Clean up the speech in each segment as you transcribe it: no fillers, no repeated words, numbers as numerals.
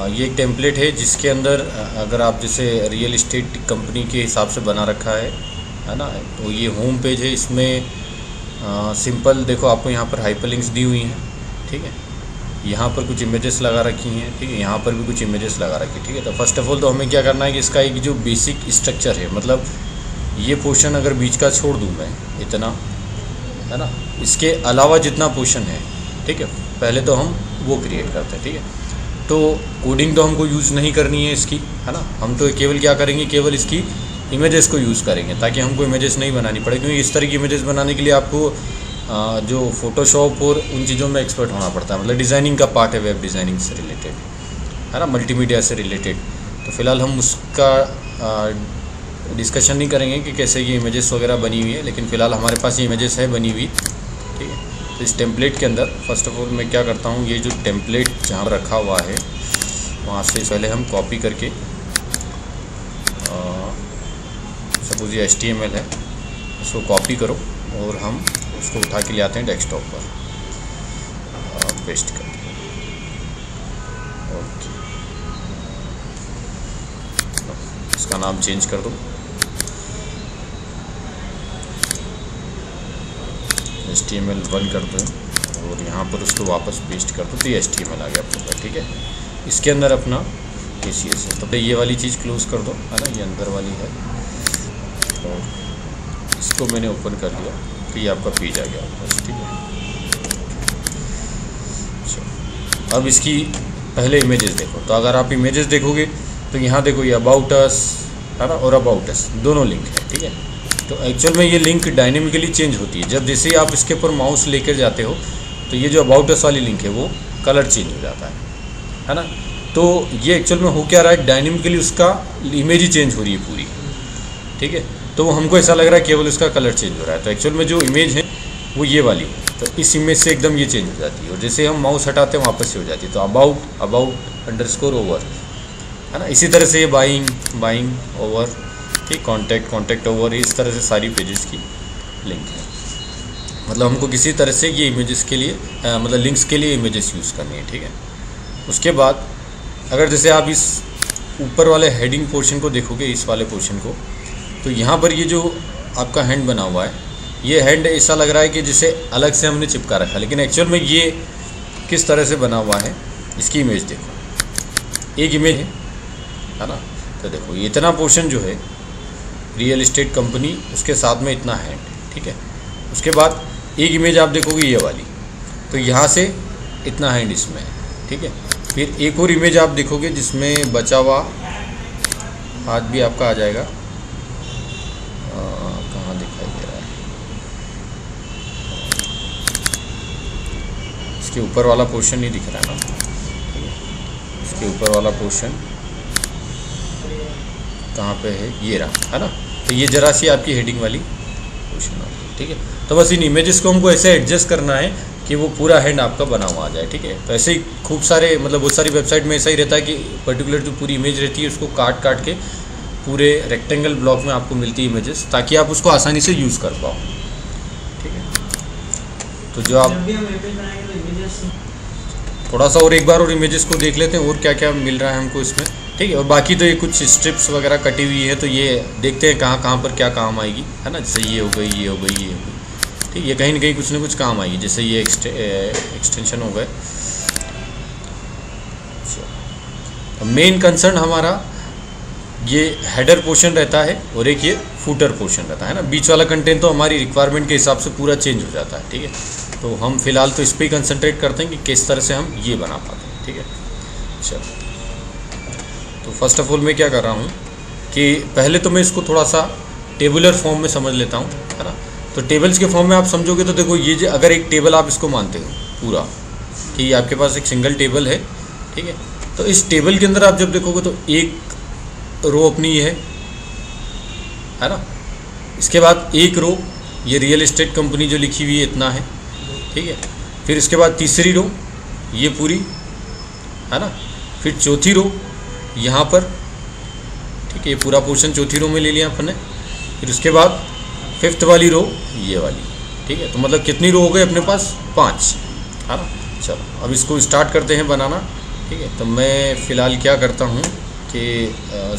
ये एक टेम्पलेट है जिसके अंदर अगर आप जैसे रियल इस्टेट कंपनी के हिसाब से बना रखा है ना, तो ये होम पेज है। इसमें सिंपल देखो आपको यहाँ पर हाइपरलिंक्स दी हुई हैं, ठीक है। यहाँ पर कुछ इमेजेस लगा रखी हैं, ठीक है। यहाँ पर भी कुछ इमेजेस लगा रखी है, ठीक है। तो फर्स्ट ऑफ ऑल तो हमें क्या करना है कि इसका एक जो बेसिक स्ट्रक्चर है, मतलब ये पोर्शन अगर बीच का छोड़ दूँ मैं इतना, है ना, इसके अलावा जितना पोर्शन है, ठीक है, पहले तो हम वो क्रिएट करते हैं, ठीक है। तो कोडिंग तो हमको यूज़ नहीं करनी है इसकी, है ना। हम तो केवल क्या करेंगे, केवल इसकी इमेजेस को यूज़ करेंगे ताकि हमको इमेजेस नहीं बनानी पड़े, क्योंकि इस तरह की इमेजेस बनाने के लिए आपको जो फ़ोटोशॉप और उन चीज़ों में एक्सपर्ट होना पड़ता है। मतलब डिज़ाइनिंग का पार्ट है, वेब डिज़ाइनिंग से रिलेटेड, है ना, मल्टीमीडिया से रिलेटेड। तो फ़िलहाल हम उसका डिस्कशन नहीं करेंगे कि कैसे ये इमेजेस वगैरह बनी हुई है, लेकिन फ़िलहाल हमारे पास ये इमेजेस है बनी हुई, ठीक है। तो इस टेम्पलेट के अंदर फर्स्ट ऑफ ऑल मैं क्या करता हूँ, ये जो टेम्पलेट जहाँ रखा हुआ है वहाँ से पहले हम कॉपी करके, सपोज ये HTML है, इसको कॉपी करो और हम उसको उठा के ले आते हैं डेस्कटॉप पर, पेस्ट कर दें। ओके, इसका नाम चेंज कर दो, HTML1 कर दो और यहाँ पर उसको वापस पेस्ट कर दो, तो ये HTML आ गया आपको, ठीक है। इसके अंदर अपना ACS है, तो ये वाली चीज़ क्लोज़ कर दो, है ना, ये अंदर वाली है, और इसको मैंने ओपन कर लिया, तो ये आपका पेज आ गया बस, ठीक है। अच्छा, अब इसकी पहले इमेजेस देखो। तो अगर आप इमेजेस देखोगे तो यहाँ देखो, ये अबाउट अस, है ना, और अबाउट अस दोनों लिंक है, ठीक है। तो एक्चुअल में ये लिंक डायनेमिकली चेंज होती है। जब जैसे ही आप इसके ऊपर माउस लेकर जाते हो तो ये जो अबाउट अस वाली लिंक है वो कलर चेंज हो जाता है ना। तो ये एक्चुअल में हो क्या रहा है, डायनेमिकली उसका इमेज ही चेंज हो रही है पूरी, ठीक है। तो हमको ऐसा लग रहा है केवल उसका कलर चेंज हो रहा है, तो एक्चुअल में जो इमेज है वो ये वाली है। तो इस इमेज से एकदम ये चेंज हो जाती है, और जैसे हम माउस हटाते हैं वापस से हो जाती है। तो अबाउट _ ओवर, है ना। इसी तरह से ये बाइंग ओवर, ठीक, कॉन्टैक्ट ओवर, इस तरह से सारी पेजेस की लिंक है। मतलब हमको किसी तरह से ये इमेजेस के लिए मतलब लिंक्स के लिए इमेजेस यूज़ करनी है, ठीक है। उसके बाद अगर जैसे आप इस ऊपर वाले हेडिंग पोर्शन को देखोगे, इस वाले पोर्शन को, तो यहाँ पर ये जो आपका हैंड बना हुआ है, ये हैंड ऐसा लग रहा है कि जिसे अलग से हमने चिपका रखा है, लेकिन एक्चुअल में ये किस तरह से बना हुआ है, इसकी इमेज देखो। एक इमेज है ना। तो देखो ये इतना पोर्शन जो है रियल इस्टेट कंपनी, उसके साथ में इतना हैंड, ठीक है। उसके बाद एक इमेज आप देखोगे ये वाली, तो यहाँ से इतना हैंड इसमें है, ठीक है। फिर एक और इमेज आप देखोगे जिसमें बचा हुआ हाथ भी आपका आ जाएगा, कहाँ दिखाई दे रहा है, इसके ऊपर वाला पोर्शन नहीं दिख रहा है ना, ठीक है। इसके ऊपर वाला पोर्शन कहाँ पे है, ये रहा, है ना। तो ये जरा सी आपकी हेडिंग वाली पोर्शन होगी, ठीक है। तो बस इन इमेजेस को हमको ऐसे एडजस्ट करना है कि वो पूरा हैंड आपका बना हुआ आ जाए, ठीक है। तो ऐसे ही खूब सारे, मतलब बहुत सारी वेबसाइट में ऐसा ही रहता है कि पर्टिकुलर जो पूरी इमेज रहती है उसको काट के पूरे रेक्टेंगल ब्लॉक में आपको मिलती है इमेजेस, ताकि आप उसको आसानी से यूज़ कर पाओ, ठीक है। तो जो आप थोड़ा सा और एक बार और इमेजेस को देख लेते हैं और क्या क्या मिल रहा है हमको इसमें, ठीक है। और बाकी तो ये कुछ स्ट्रिप्स वगैरह कटी हुई है, तो ये देखते हैं कहाँ पर क्या काम आएगी, है ना। जैसे ये हो गई, ये हो गई, ये हो गई, ठीक, ये कहीं ना कहीं कुछ ना कुछ काम आएगी। जैसे ये एक्सटेंशन हो गए। तो मेन कंसर्न हमारा ये हेडर पोर्शन रहता है और एक ये फूटर पोर्शन रहता है ना। बीच वाला कंटेंट तो हमारी रिक्वायरमेंट के हिसाब से पूरा चेंज हो जाता है, ठीक है। तो हम फिलहाल तो इस पर ही कंसंट्रेट करते हैं कि किस तरह से हम ये बना पाते हैं, ठीक है। चलो, तो फर्स्ट ऑफ ऑल मैं क्या कर रहा हूँ कि पहले तो मैं इसको थोड़ा सा टेबुलर फॉर्म में समझ लेता हूँ, है ना। तो टेबल्स के फॉर्म में आप समझोगे तो देखो, ये अगर एक टेबल आप इसको मानते हो पूरा कि आपके पास एक सिंगल टेबल है, ठीक है। तो इस टेबल के अंदर आप जब देखोगे तो एक रो अपनी ये है ना। इसके बाद एक रो ये रियल इस्टेट कंपनी जो लिखी हुई है इतना है, ठीक है। फिर इसके बाद तीसरी रो ये पूरी, है ना। फिर चौथी रो यहाँ पर, ठीक है, ये पूरा पोर्शन चौथी रो में ले लिया अपन ने। फिर उसके बाद फिफ्थ वाली रो ये वाली, ठीक है। तो मतलब कितनी रो हो गई अपने पास, 5, है ना। चलो अब इसको स्टार्ट करते हैं बनाना। ठीक है। तो मैं फ़िलहाल क्या करता हूँ कि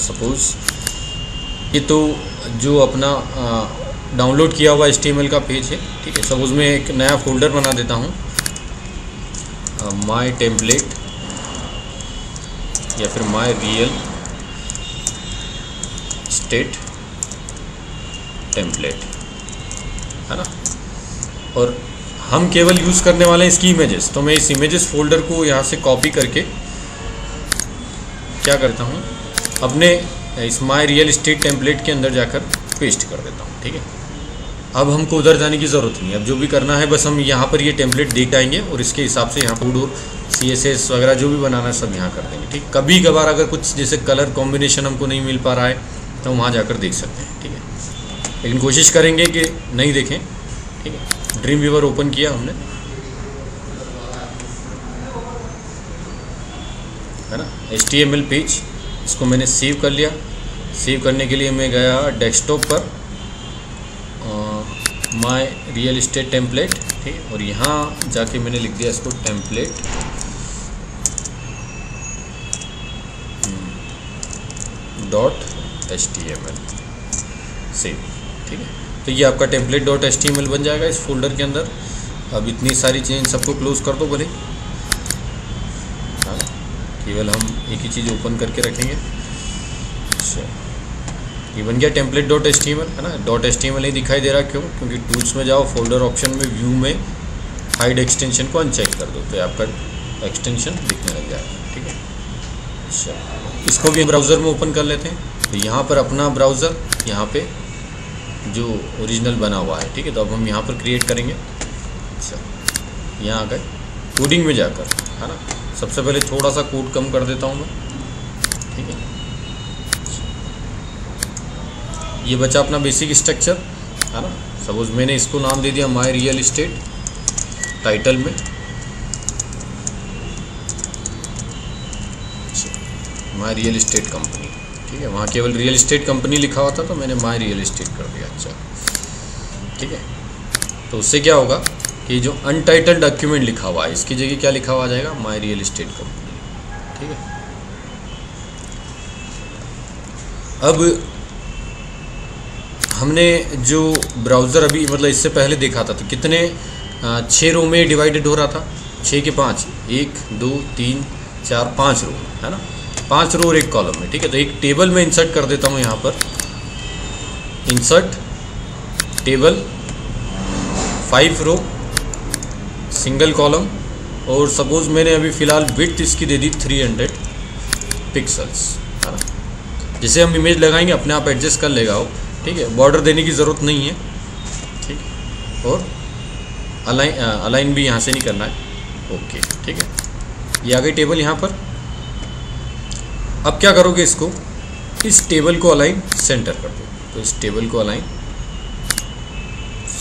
सपोज़ ये तो जो अपना डाउनलोड किया हुआ HTML का पेज है, ठीक है। सपोज़ मैं एक नया फ़ोल्डर बना देता हूँ, माय टेम्पलेट या फिर माय रियल स्टेट टेम्पलेट, है ना। और हम केवल यूज़ करने वाले हैं इसकी इमेजेस। तो मैं इस इमेजेस फोल्डर को यहाँ से कॉपी करके क्या करता हूँ, अपने is my real estate template के अंदर जाकर पेस्ट कर देता हूँ, ठीक है। अब हमको उधर जाने की ज़रूरत नहीं है। अब जो भी करना है बस हम यहाँ पर ये टेम्पलेट देख आएंगे और इसके हिसाब से यहाँ फूड और CSS वगैरह जो भी बनाना है सब यहाँ कर देंगे, ठीक। कभी कभार अगर कुछ जैसे कलर कॉम्बिनेशन हमको नहीं मिल पा रहा है तो वहाँ जाकर देख सकते हैं, ठीक है। लेकिन कोशिश करेंगे कि नहीं देखें, ठीक है। ड्रीम व्यूवर ओपन किया हमने, है ना, HTML पेज। इसको मैंने सेव कर लिया। सेव करने के लिए मैं गया डेस्कटॉप पर, माय रियल एस्टेट टेम्पलेट, ठीक। और यहाँ जाके मैंने लिख दिया इसको टेम्पलेट .html सेव, ठीक है। तो ये आपका टेम्पलेट.html बन जाएगा इस फोल्डर के अंदर। अब इतनी सारी चीज़ें सबको क्लोज कर दो भले, हाँ, केवल हम एक ही चीज़ ओपन करके रखेंगे। अच्छा, ये बन गया टेम्पलेट.html, है ना। .html नहीं दिखाई दे रहा, क्यों? क्योंकि टूल्स में जाओ, फोल्डर ऑप्शन में, व्यू में हाइड एक्सटेंशन को अनचेक कर दो तो आपका एक्सटेंशन दिखने लग जाएगा, ठीक है। अच्छा, इसको भी ब्राउज़र में ओपन कर लेते हैं। तो यहाँ पर अपना ब्राउज़र यहाँ पे जो ओरिजिनल बना हुआ है, ठीक है। तो अब हम यहाँ पर क्रिएट करेंगे। अच्छा, यहाँ आ गए कोडिंग में जाकर, है ना। सबसे पहले थोड़ा सा कोड कम कर देता हूँ मैं, ठीक है। ये बचा अपना बेसिक स्ट्रक्चर, है ना। सपोज मैंने इसको नाम दे दिया माय रियल एस्टेट टाइटल में। माय रियल एस्टेट कंपनी, ठीक है। वहाँ केवल रियल एस्टेट कंपनी लिखा हुआ था तो मैंने माय रियल एस्टेट कर दिया। अच्छा, ठीक है। तो उससे क्या होगा कि जो अनटाइटल्ड डॉक्यूमेंट लिखा हुआ है इसकी जगह क्या लिखा हुआ जाएगा, माय रियल एस्टेट कंपनी, ठीक है। अब हमने जो ब्राउज़र अभी मतलब इससे पहले देखा था तो कितने 6 रो में डिवाइडेड हो रहा था, 6 के 5, 1 2 3 4 5 रो, है ना। 5 रो और 1 कॉलम में, ठीक है। तो एक टेबल में इंसर्ट कर देता हूँ यहाँ पर, इंसर्ट टेबल 5 रो सिंगल कॉलम। और सपोज मैंने अभी फ़िलहाल विड्थ इसकी दे दी 300 पिक्सल्स, है ना। जैसे हम इमेज लगाएंगे अपने आप एडजस्ट कर लेगा वो, ठीक है। बॉर्डर देने की ज़रूरत नहीं है, ठीक है। और अलाइन भी यहाँ से नहीं करना है, ओके, ठीक है। ये आ गई टेबल यहाँ पर। अब क्या करोगे, इसको इस टेबल को अलाइन सेंटर कर दो। तो इस टेबल को अलाइन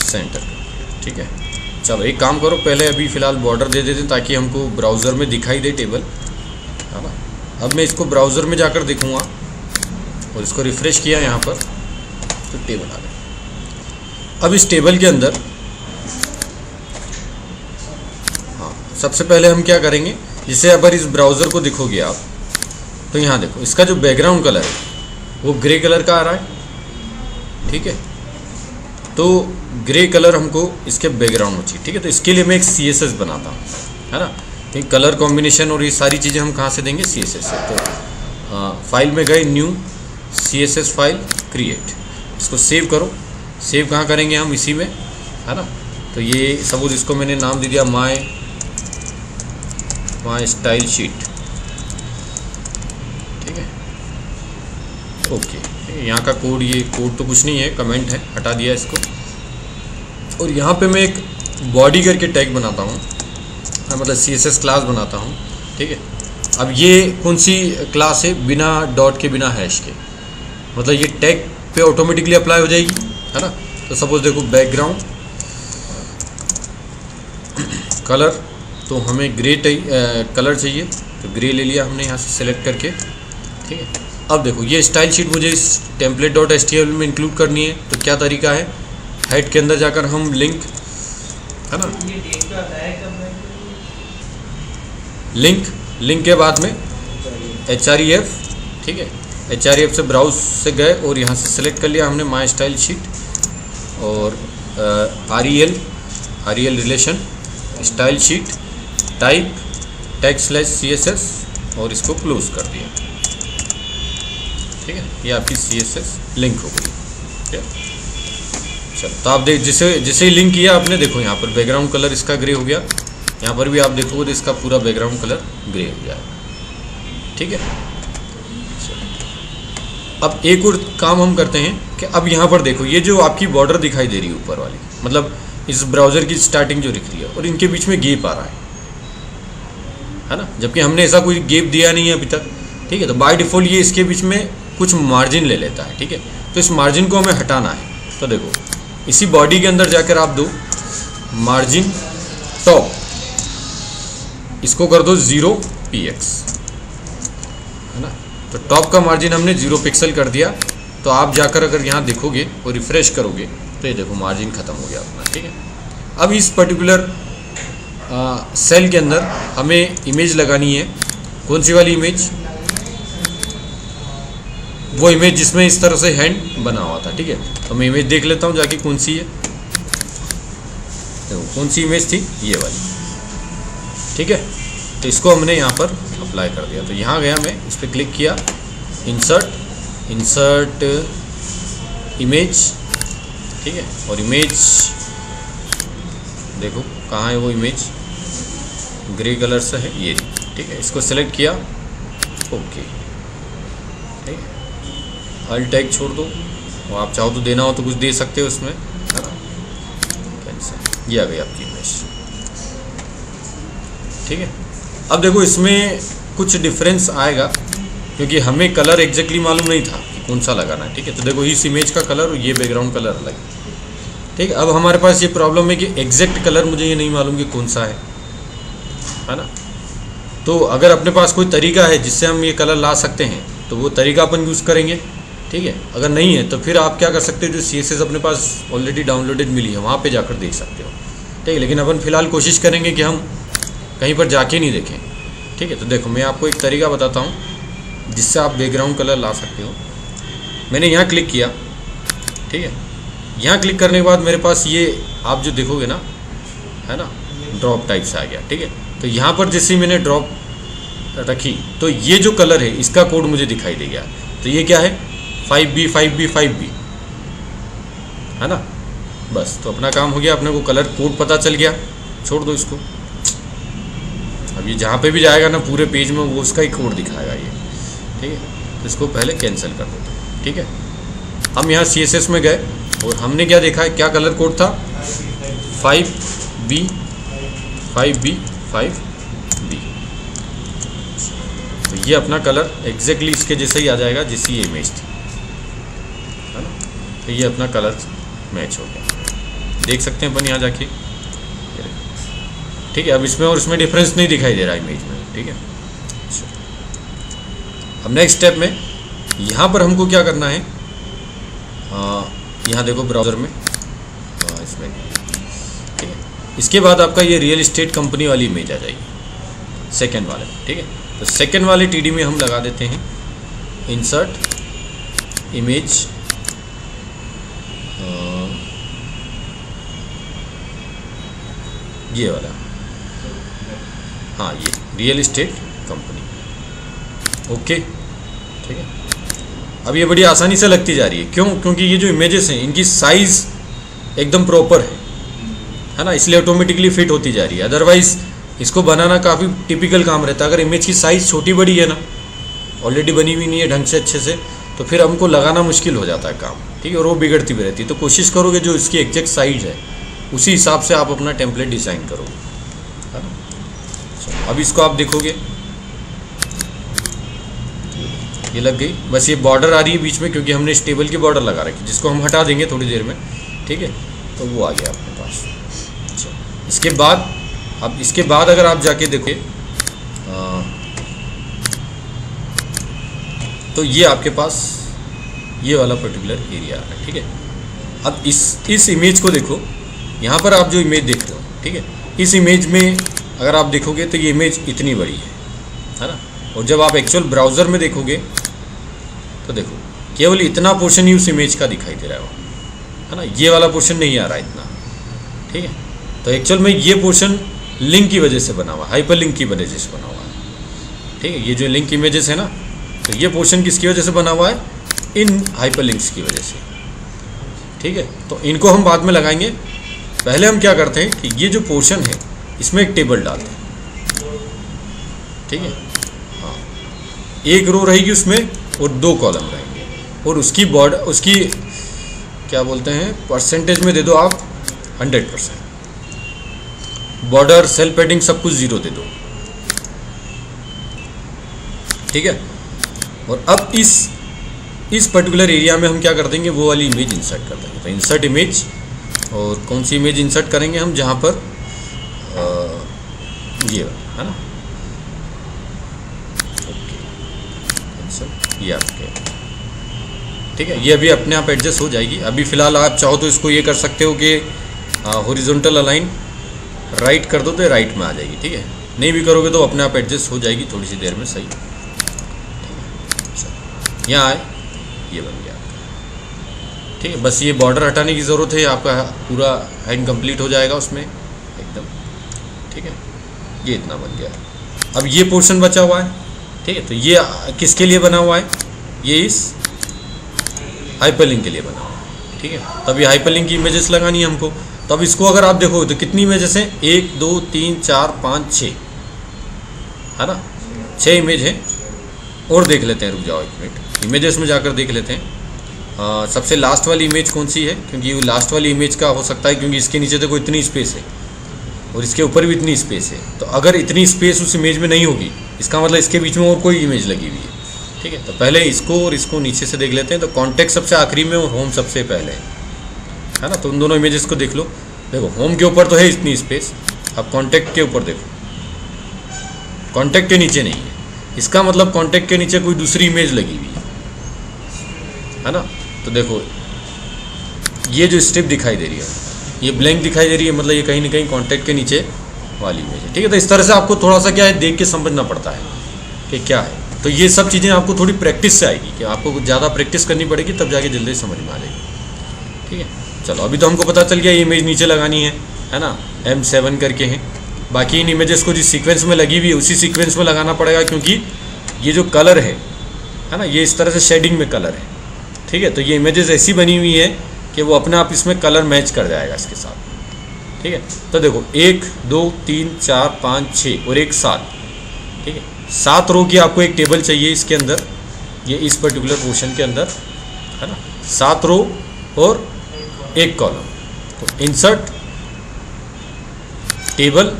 सेंटर कर दो, ठीक है। चलो एक काम करो, पहले अभी फ़िलहाल बॉर्डर दे देते ताकि हमको ब्राउज़र में दिखाई दे टेबल, है ना। अब मैं इसको ब्राउज़र में जाकर देखूँगा और इसको रिफ़्रेश किया यहाँ पर तो टेबल आ गया। अब इस टेबल के अंदर हाँ, सबसे पहले हम क्या करेंगे, जैसे अगर इस ब्राउज़र को देखोगे आप तो यहाँ देखो इसका जो बैकग्राउंड कलर है वो ग्रे कलर का आ रहा है, ठीक है। तो ग्रे कलर हमको इसके बैकग्राउंड में चाहिए, ठीक है। तो इसके लिए मैं एक CSS बनाता हूँ, है ना। ये कलर कॉम्बिनेशन और ये सारी चीज़ें हम कहाँ से देंगे, CSS से। तो फाइल में गए, न्यू CSS फाइल क्रिएट, इसको सेव करो। सेव कहाँ करेंगे हम, इसी में, है ना। तो ये सपोज इसको मैंने नाम दे दिया माय स्टाइल शीट, ठीक है, ओके। यहाँ का कोड, ये कोड तो कुछ नहीं है, कमेंट है, हटा दिया इसको। और यहाँ पे मैं एक बॉडी करके टैग बनाता हूँ, मतलब CSS क्लास बनाता हूँ, ठीक है। अब ये कौन सी क्लास है, बिना डॉट के, बिना हैश के, मतलब ये टैग पे ऑटोमेटिकली अप्लाई हो जाएगी, है ना। तो सपोज देखो बैकग्राउंड कलर, तो हमें ग्रे कलर चाहिए तो ग्रे ले लिया हमने यहाँ से सेलेक्ट करके, ठीक है। अब देखो ये स्टाइल शीट मुझे इस टेम्पलेट.html में इंक्लूड करनी है, तो क्या तरीका है, हेड के अंदर जाकर हम लिंक, है ना, लिंक लिंक के बाद में HREF, ठीक है, HREF से ब्राउज से गए और यहाँ से सिलेक्ट कर लिया हमने माई स्टाइल शीट और REL relation, style sheet, type, टैग/CSS और इसको क्लोज कर दिया। ठीक है, ये आपकी CSS लिंक हो गई। ठीक है, चलो तो आप देख जिसे ही लिंक किया आपने, देखो यहाँ पर बैकग्राउंड कलर इसका ग्रे हो गया, यहाँ पर भी आप देखोगे तो इसका पूरा बैकग्राउंड कलर ग्रे हो गया। ठीक है, अब एक और काम हम करते हैं कि अब यहाँ पर देखो ये जो आपकी बॉर्डर दिखाई दे रही है ऊपर वाली, मतलब इस ब्राउज़र की स्टार्टिंग जो दिख रही है और इनके बीच में गैप आ रहा है ना, जबकि हमने ऐसा कोई गैप दिया नहीं है अभी तक। ठीक है, तो बाय डिफ़ॉल्ट ये इसके बीच में कुछ मार्जिन ले लेता है। ठीक है, तो इस मार्जिन को हमें हटाना है। तो देखो इसी बॉडी के अंदर जाकर आप दो मार्जिन टॉप, इसको कर दो 0 px, है ना। तो टॉप का मार्जिन हमने 0 पिक्सल कर दिया। तो आप जाकर अगर यहाँ देखोगे और रिफ़्रेश करोगे तो ये देखो मार्जिन ख़त्म हो गया अपना। ठीक है, अब इस पर्टिकुलर सेल के अंदर हमें इमेज लगानी है। कौन सी वाली इमेज? वो इमेज जिसमें इस तरह से हैंड बना हुआ था। ठीक है, तो मैं इमेज देख लेता हूँ जाके कौन सी है। देखो कौन सी इमेज थी, ये वाली। ठीक है, तो इसको हमने यहाँ पर अप्लाई कर दिया। तो यहाँ गया मैं, इस पर क्लिक किया, इंसर्ट इमेज। ठीक है, और इमेज देखो कहाँ है वो इमेज, ग्रे कलर से है ये। ठीक है, इसको सेलेक्ट किया, ओके। ठीक है, अल्ट टैग छोड़ दो, और आप चाहो तो देना हो तो कुछ दे सकते हो उसमें, है ना। कैंसिल, ये आ गई आपकी इमेज। ठीक है, अब देखो इसमें कुछ डिफरेंस आएगा क्योंकि हमें कलर एग्जैक्टली मालूम नहीं था कि कौन सा लगाना है। ठीक है, तो देखो इस इमेज का कलर और ये बैकग्राउंड कलर अलग है। ठीक है, अब हमारे पास ये प्रॉब्लम है कि एग्जैक्ट कलर मुझे ये नहीं मालूम कि कौन सा है ना। तो अगर अपने पास कोई तरीका है जिससे हम ये कलर ला सकते हैं तो वो तरीका अपन यूज़ करेंगे। ठीक है, अगर नहीं है तो फिर आप क्या कर सकते हो, जो CSS अपने पास ऑलरेडी डाउनलोडेड मिली है वहाँ पे जाकर देख सकते हो। ठीक है, लेकिन अपन फ़िलहाल कोशिश करेंगे कि हम कहीं पर जाके नहीं देखें। ठीक है, तो देखो मैं आपको एक तरीका बताता हूँ जिससे आप बैकग्राउंड कलर ला सकते हो। मैंने यहाँ क्लिक किया। ठीक है, यहाँ क्लिक करने के बाद मेरे पास ये आप जो देखोगे ना, है ना, ड्रॉप टाइप से आ गया। ठीक है, तो यहाँ पर जैसे मैंने ड्रॉप रखी तो ये जो कलर है इसका कोड मुझे दिखाई दे गया। तो ये क्या है, 5B 5B 5B, है ना। बस तो अपना काम हो गया, अपने को कलर कोड पता चल गया। छोड़ दो इसको, अब ये जहाँ पे भी जाएगा ना पूरे पेज में वो उसका ही कोड दिखाएगा ये। ठीक है, तो इसको पहले कैंसिल कर दो। ठीक है, हम यहाँ CSS में गए और हमने क्या देखा है, क्या कलर कोड था, 5B 5B 5B। तो ये अपना कलर एग्जैक्टली इसके जैसे ही आ जाएगा जैसी ये इमेज थी, है ना। तो ये अपना कलर मैच हो गया, देख सकते हैं अपन यहाँ जाके। ठीक है, अब इसमें और इसमें डिफरेंस नहीं दिखाई दे रहा इमेज में। ठीक है, अब नेक्स्ट स्टेप में यहाँ पर हमको क्या करना है, यहाँ देखो ब्राउज़र में इसमें। ठीक है, इसके बाद आपका ये रियल एस्टेट कंपनी वाली इमेज आ जाएगी सेकंड वाले। ठीक है, तो सेकंड वाले TD में हम लगा देते हैं इंसर्ट इमेज, ये वाला, हाँ ये रियल एस्टेट कंपनी। ओके, ठीक है, अब ये बड़ी आसानी से लगती जा रही है। क्यों? क्योंकि ये जो इमेजेस हैं इनकी साइज़ एकदम प्रॉपर है ना, इसलिए ऑटोमेटिकली फिट होती जा रही है। अदरवाइज़ इसको बनाना काफ़ी टिपिकल काम रहता है। अगर इमेज की साइज़ छोटी बड़ी है ना, ऑलरेडी बनी हुई नहीं है ढंग से अच्छे से, तो फिर हमको लगाना मुश्किल हो जाता है काम। ठीक है, और वो बिगड़ती भी रहती है। तो कोशिश करोगे जो इसकी एग्जैक्ट साइज़ है उसी हिसाब से आप अपना टेम्पलेट डिज़ाइन करो, है ना। अब इसको आप देखोगे ये लग गई। बस ये बॉर्डर आ रही है बीच में क्योंकि हमने इस टेबल की बॉर्डर लगा रखी, जिसको हम हटा देंगे थोड़ी देर में। ठीक है, तो वो आ गया अपने पास। अच्छा, इसके बाद अब इसके बाद अगर आप जाके देखोगे तो ये आपके पास ये वाला पर्टिकुलर एरिया आ रहा है। ठीक है, अब इस इमेज को देखो, यहाँ पर आप जो इमेज देख रहे हो, ठीक है, इस इमेज में अगर आप देखोगे तो ये इमेज इतनी बड़ी है, है ना। और जब आप एक्चुअल ब्राउज़र में देखोगे तो देखो केवल इतना पोर्शन ही उस इमेज का दिखाई दे रहा है ना, ये वाला पोर्शन नहीं आ रहा है इतना, ठीक है। तो एक्चुअल में ये पोर्शन लिंक की वजह से बना हुआ, हाइपर लिंक की वजह से बना हुआ है, ठीक है। ये जो लिंक इमेजेस है ना, तो ये पोर्शन किसकी वजह से बना हुआ है, इन हाइपर लिंक्स की वजह से, ठीक है। तो इनको हम बाद में लगाएंगे, पहले हम क्या करते हैं कि ये जो पोर्शन है इसमें एक टेबल डालते हैं, ठीक है। हाँ, एक रो रहेगी उसमें और 2 कॉलम रहेंगे, और उसकी बॉर्डर, उसकी क्या बोलते हैं, परसेंटेज में दे दो आप 100%, बॉर्डर, सेल पैडिंग सब कुछ 0 दे दो, ठीक है। और अब इस पर्टिकुलर एरिया में हम क्या कर देंगे, वो वाली इमेज इंसर्ट कर देंगे। तो इंसर्ट इमेज, और कौन सी इमेज इंसर्ट करेंगे हम, जहाँ पर ये है ना, ओके, इंसर्ट, ये आपके, ठीक है। ये अभी अपने आप एडजस्ट हो जाएगी। अभी फ़िलहाल आप चाहो तो इसको ये कर सकते हो कि हॉरिजॉन्टल अलाइन राइट कर दो तो राइट में आ जाएगी, ठीक है। नहीं भी करोगे तो अपने आप एडजस्ट हो जाएगी थोड़ी सी देर में, सही, यहाँ आए, ये बन गया आपका, ठीक है। बस ये बॉर्डर हटाने की ज़रूरत है, आपका पूरा हैंड कंप्लीट हो जाएगा उसमें एकदम, ठीक है। ये इतना बन गया। अब ये पोर्शन बचा हुआ है, ठीक है। तो ये किसके लिए बना हुआ है, ये इस हाइपरलिंक के लिए बना हुआ है, ठीक है। तब ये हाइपरलिंक की इमेजेस लगानी है हमको। तो अब इसको अगर आप देखो तो कितनी इमेजेस हैं, 1 2 3 4 5 6, है ना, 6 इमेज है। और देख लेते हैं, रुक जाओ 1 मिनट, इमेजेस में जाकर देख लेते हैं। सबसे लास्ट वाली इमेज कौन सी है, क्योंकि ये लास्ट वाली इमेज का हो सकता है, क्योंकि इसके नीचे देखो इतनी स्पेस है और इसके ऊपर भी इतनी स्पेस है। तो अगर इतनी स्पेस उस इमेज में नहीं होगी, इसका मतलब इसके बीच में और कोई इमेज लगी हुई है, ठीक है। तो पहले इसको और इसको नीचे से देख लेते हैं। तो कॉन्टेक्ट सबसे आखिरी में और होम सबसे पहले है ना। तो उन दोनों इमेजेस को देख लो। देखो होम के ऊपर तो है इतनी स्पेस, अब कॉन्टेक्ट के ऊपर देखो, कॉन्टेक्ट के नीचे नहीं है, इसका मतलब कॉन्टेक्ट के नीचे कोई दूसरी इमेज लगी हुई है ना। तो देखो ये जो स्ट्रिप दिखाई दे रही है, ये ब्लैंक दिखाई दे रही है, मतलब ये कहीं ना कहीं कॉन्टेक्ट के नीचे वाली इमेज है, ठीक है। तो इस तरह से आपको थोड़ा सा क्या है, देख के समझना पड़ता है कि क्या है। तो ये सब चीज़ें आपको थोड़ी प्रैक्टिस से आएगी, कि आपको ज़्यादा प्रैक्टिस करनी पड़ेगी, तब जाके जल्दी समझ में आ जाएगी, ठीक है। चलो अभी तो हमको पता चल गया ये इमेज नीचे लगानी है ना, M7 करके हैं। बाकी इन इमेजेस को जिस सीक्वेंस में लगी हुई है उसी सीक्वेंस में लगाना पड़ेगा, क्योंकि ये जो कलर है ना, ये इस तरह से शेडिंग में कलर है, ठीक है। तो ये इमेजेस ऐसी बनी हुई है कि वो अपने आप इसमें कलर मैच कर जाएगा इसके साथ, ठीक है। तो देखो 1 2 3 4 5 6 और 1 7, ठीक है। 7 रो की आपको एक टेबल चाहिए इसके अंदर, ये इस पर्टिकुलर पोर्शन के अंदर, है ना। 7 रो और 1 कॉलम। तो इंसर्ट टेबल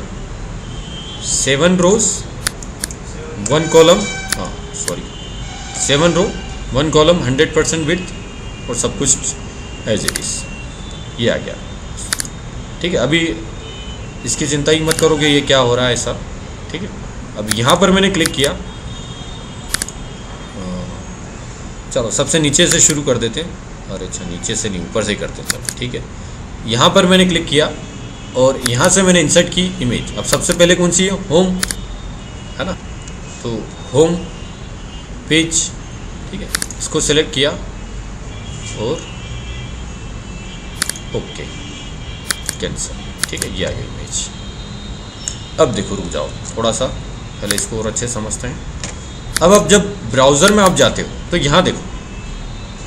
7 रोज 1 कॉलम, हाँ सॉरी 7 रो 1 कॉलम 100% विड्थ और सब कुछ एज इट इज़, ये आ गया, ठीक है। अभी इसकी चिंता ही मत करोगे ये क्या हो रहा है सब, ठीक है। अब यहाँ पर मैंने क्लिक किया, चलो सबसे नीचे से शुरू कर देते हैं। अरे अच्छा नीचे से नहीं, ऊपर से ही करते हैं, चलो ठीक है। यहाँ पर मैंने क्लिक किया और यहाँ से मैंने इंसर्ट की इमेज। अब सबसे पहले कौन सी है, होम, है ना। तो होम पेज, ठीक है, इसको सेलेक्ट किया और ओके कैंसिल, ठीक है, ये आ गई इमेज। अब देखो रुक जाओ थोड़ा सा, पहले इसको और अच्छे समझते हैं। अब जब ब्राउज़र में आप जाते हो तो यहाँ देखो,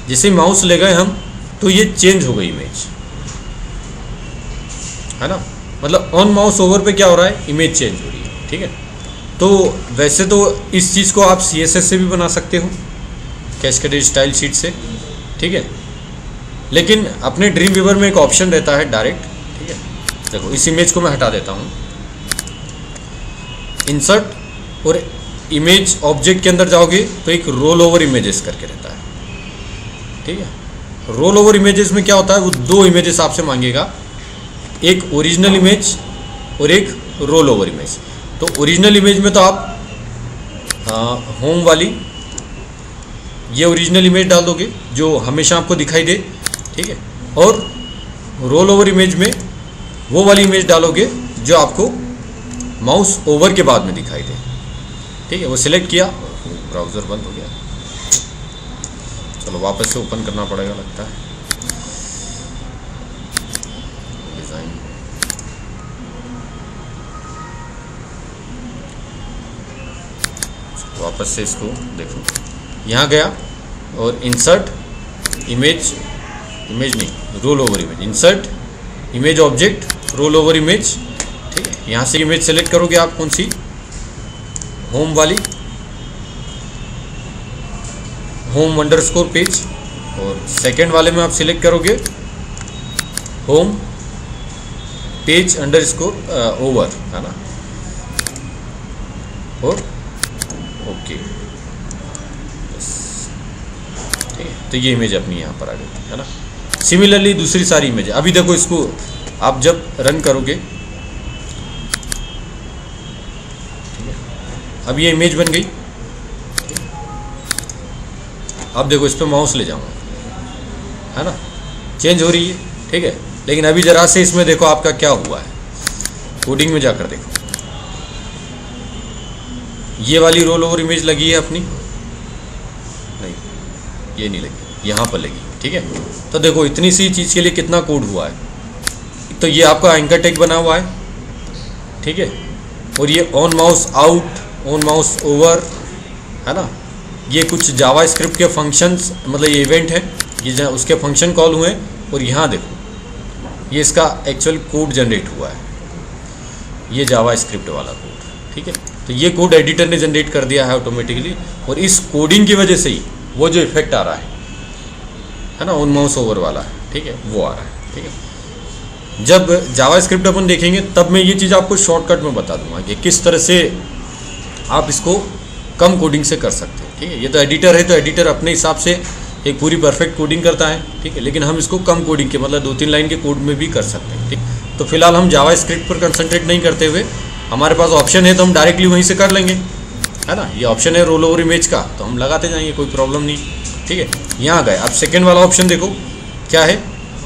जैसे माउस ले गए हम तो ये चेंज हो गई इमेज, है ना। मतलब ऑन माउस ओवर पे क्या हो रहा है, इमेज चेंज हो रही है, ठीक है। तो वैसे तो इस चीज़ को आप CSS से भी बना सकते हो, कैस्केडेड स्टाइल शीट से, ठीक है। लेकिन अपने ड्रीम वीवर में एक ऑप्शन रहता है डायरेक्ट, ठीक है। देखो इस इमेज को मैं हटा देता हूँ, इंसर्ट और इमेज ऑब्जेक्ट के अंदर जाओगे तो एक रोल ओवर इमेजेस करके रहता है, ठीक है। रोल ओवर इमेजेस में क्या होता है, वो 2 इमेजेस आपसे मांगेगा, एक ओरिजिनल इमेज और एक रोल ओवर इमेज। तो ओरिजिनल इमेज में तो आप होम वाली ये ओरिजिनल इमेज डाल दोगे जो हमेशा आपको दिखाई दे, ठीक है। और रोल ओवर इमेज में वो वाली इमेज डालोगे जो आपको माउस ओवर के बाद में दिखाई दे, ठीक है, वो सिलेक्ट किया, ब्राउज़र बंद हो गया। चलो वापस से ओपन करना पड़ेगा लगता है। डिज़ाइन वापस से इसको देखो, यहाँ गया और इंसर्ट इमेज, इमेज नहीं, role over image, insert image object roll over image. ठीक है, यहाँ से इमेज सेलेक्ट करोगे आप, कौन सी, होम वाली, होम अंडरस्कोर पेज, और सेकंड वाले में आप सिलेक्ट करोगे होम पेज अंडरस्कोर ओवर, है ना, और ओके, ठीक है। तो ये इमेज अपनी यहाँ पर आ गई, है ना। सिमिलरली दूसरी सारी इमेज, अभी देखो इसको आप जब रन करोगे, ठीक है, अब ये इमेज बन गई। अब देखो इस पर माउस ले जाऊंगा, है ना, चेंज हो रही है, ठीक है। लेकिन अभी जरा से इसमें देखो आपका क्या हुआ है, कोडिंग में जाकर देखो, ये वाली रोल ओवर इमेज लगी है अपनी, नहीं ये नहीं लगी, यहाँ पर लगी, ठीक है। तो देखो इतनी सी चीज़ के लिए कितना कोड हुआ है। तो ये आपका एंकर टैग बना हुआ है, ठीक है, और ये on mouse out, on mouse over, है ना, ये कुछ जावा स्क्रिप्ट के फंक्शंस, मतलब ये इवेंट है, ये उसके फंक्शन कॉल हुए। और यहाँ देखो ये इसका एक्चुअल कोड जनरेट हुआ है, ये जावा स्क्रिप्ट वाला कोड, ठीक है। तो ये कोड एडिटर ने जनरेट कर दिया है ऑटोमेटिकली, और इस कोडिंग की वजह से ही वो जो इफेक्ट आ रहा है ना, ऑन माउस ओवर वाला, ठीक है, वो आ रहा है, ठीक है। जब जावा स्क्रिप्ट अपन देखेंगे तब मैं ये चीज़ आपको शॉर्टकट में बता दूंगा कि किस तरह से आप इसको कम कोडिंग से कर सकते हैं, ठीक है। ये तो एडिटर है, तो एडिटर अपने हिसाब से एक पूरी परफेक्ट कोडिंग करता है, ठीक है, लेकिन हम इसको कम कोडिंग के, मतलब 2-3 लाइन के कोड में भी कर सकते हैं, ठीक। तो फिलहाल हम जावा स्क्रिप्ट पर कंसंट्रेट नहीं करते हुए, हमारे पास ऑप्शन है तो हम डायरेक्टली वहीं से कर लेंगे, है ना। ये ऑप्शन है रोल ओवर इमेज का, तो हम लगाते जाएंगे, कोई प्रॉब्लम नहीं, ठीक है। यहाँ गए, अब सेकेंड वाला ऑप्शन देखो क्या है,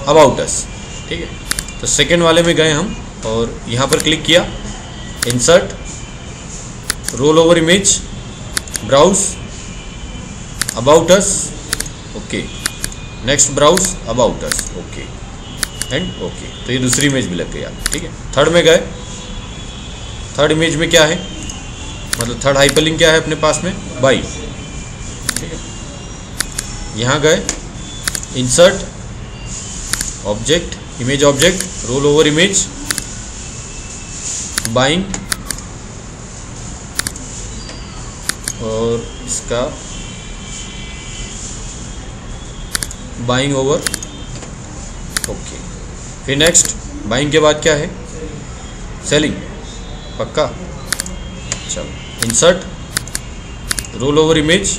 अबाउट अस, ठीक है। तो सेकेंड वाले में गए हम, और यहाँ पर क्लिक किया, insert roll over image, browse about us, okay, next browse about us, okay and okay. तो ये दूसरी इमेज भी लग गई आप, ठीक है। थर्ड में गए, थर्ड इमेज में क्या है, मतलब थर्ड हाइपरलिंक क्या है अपने पास में, बाई, ठीक है। यहाँ गए, insert object, image object, roll over image, buying, और इसका बाइंग ओवर, ओके। फिर नेक्स्ट बाइंग के बाद क्या है, सेलिंग, पक्का। चलो insert roll over image,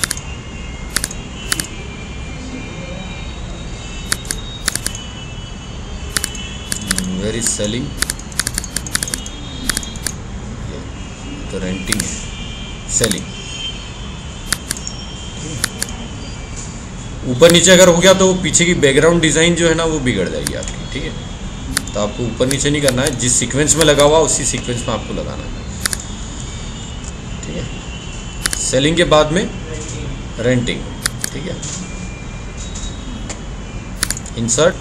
where is selling, तो रेंटिंग है, सेलिंग। ऊपर नीचे अगर हो गया तो पीछे की बैकग्राउंड डिज़ाइन जो है ना वो बिगड़ जाएगी आपकी, ठीक है। तो आपको ऊपर नीचे नहीं करना है, जिस सीक्वेंस में लगा हुआ उसी सीक्वेंस में आपको लगाना है, ठीक है। सेलिंग के बाद में रेंटिंग, ठीक है। Insert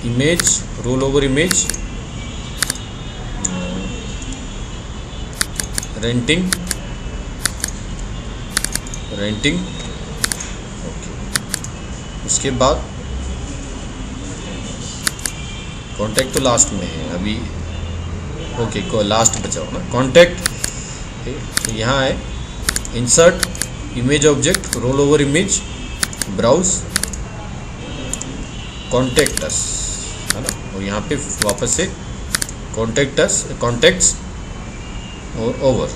image, role over image, renting, renting, okay. उसके बाद कॉन्टैक्ट तो लास्ट में है अभी, ओके, को लास्ट बचा हो ना कॉन्टैक्ट, तो यहाँ है insert image object, roll over image, browse, contact us, है ना, और यहाँ पे वापस से कॉन्टैक्ट अस, कॉन्टैक्ट्स और ओवर,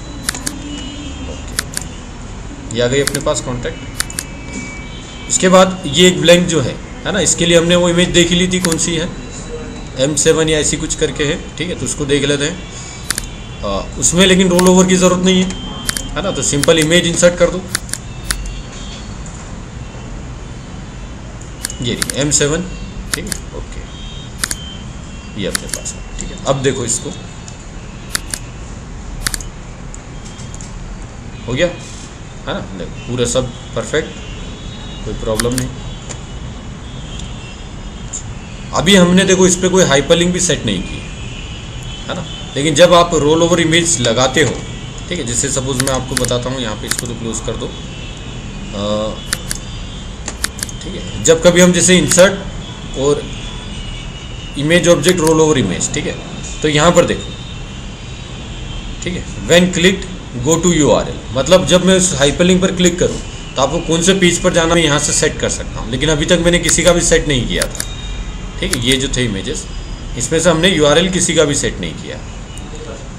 ओके। ये आ गई अपने पास कॉन्टैक्ट। उसके बाद ये एक ब्लैंक जो है ना, इसके लिए हमने वो इमेज देख ली थी, कौन सी है, M7 या ऐसी कुछ करके है, ठीक है। तो उसको देख लेते हैं, उसमें लेकिन रोल ओवर की ज़रूरत नहीं है ना, तो सिंपल इमेज इंसर्ट कर दो, ये M7, ठीक है, ओके, ये अपने पास है, ठीक है। अब देखो इसको, हो गया है ना। देखो पूरा सब परफेक्ट, कोई प्रॉब्लम नहीं। अभी हमने देखो इस पर कोई हाइपरलिंक भी सेट नहीं की है ना, लेकिन जब आप रोल ओवर इमेज लगाते हो, ठीक है, जैसे सपोज मैं आपको बताता हूँ यहाँ पे, इसको तो क्लोज कर दो, ठीक है। जब कभी हम जैसे इंसर्ट और image object roll over image, ठीक है, तो यहाँ पर देखो, ठीक है, when clicked go to URL, मतलब जब मैं उस हाइपरलिंक पर क्लिक करूँ तो आपको कौन से पेज पर जाना मैं यहाँ से सेट कर सकता हूँ, लेकिन अभी तक मैंने किसी का भी सेट नहीं किया था, ठीक है। ये जो थे इमेजेस, इसमें से हमने URL किसी का भी सेट नहीं किया,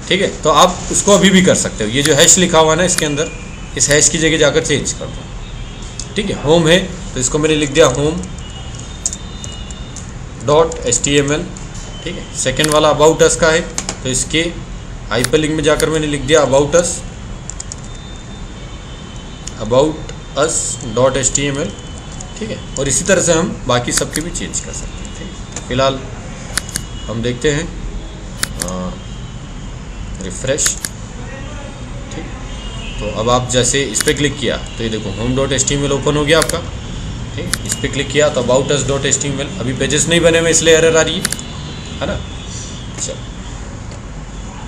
ठीक है। तो आप उसको अभी भी कर सकते हो। ये जो हैश लिखा हुआ है ना इसके अंदर, इस हैश की जगह जाकर चेंज कर दो, ठीक है। होम है तो इसको मैंने लिख दिया home.html, ठीक है। सेकेंड वाला अबाउट अस का है तो इसके हाइपरलिंक में जाकर मैंने लिख दिया about us.html, ठीक है। और इसी तरह से हम बाकी सबके भी चेंज कर सकते हैं, ठीक है। फिलहाल हम देखते हैं रिफ्रेश, ठीक। तो अब आप जैसे इस पर क्लिक किया तो ये देखो home.html ओपन हो गया आपका, ठीक। इस पर क्लिक किया तो about us.html, अभी पेजेस नहीं बने हुए इसलिए एरर आ रही है ना। चलो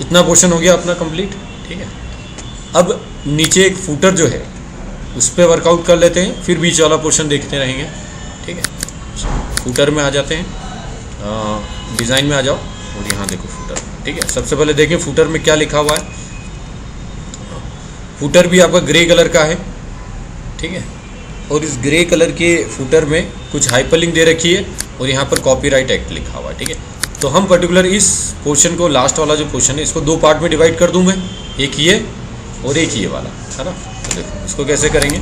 इतना पोर्शन हो गया अपना कंप्लीट, ठीक है। अब नीचे एक फूटर जो है उस पर वर्कआउट कर लेते हैं, फिर बीच वाला पोर्शन देखते रहेंगे, ठीक है। फूटर में आ जाते हैं, डिज़ाइन में आ जाओ और यहाँ देखो फूटर, ठीक है। सबसे पहले देखें फूटर में क्या लिखा हुआ है। फूटर भी आपका ग्रे कलर का है, ठीक है। और इस ग्रे कलर के फूटर में कुछ हाइपरलिंक दे रखी है और यहाँ पर कॉपीराइट एक्ट लिखा हुआ है, ठीक है। तो हम पर्टिकुलर इस पोर्शन को, लास्ट वाला जो पोर्शन है, इसको दो पार्ट में डिवाइड कर दूँ मैं, एक ये और एक ये वाला, है ना। तो देखो इसको कैसे करेंगे।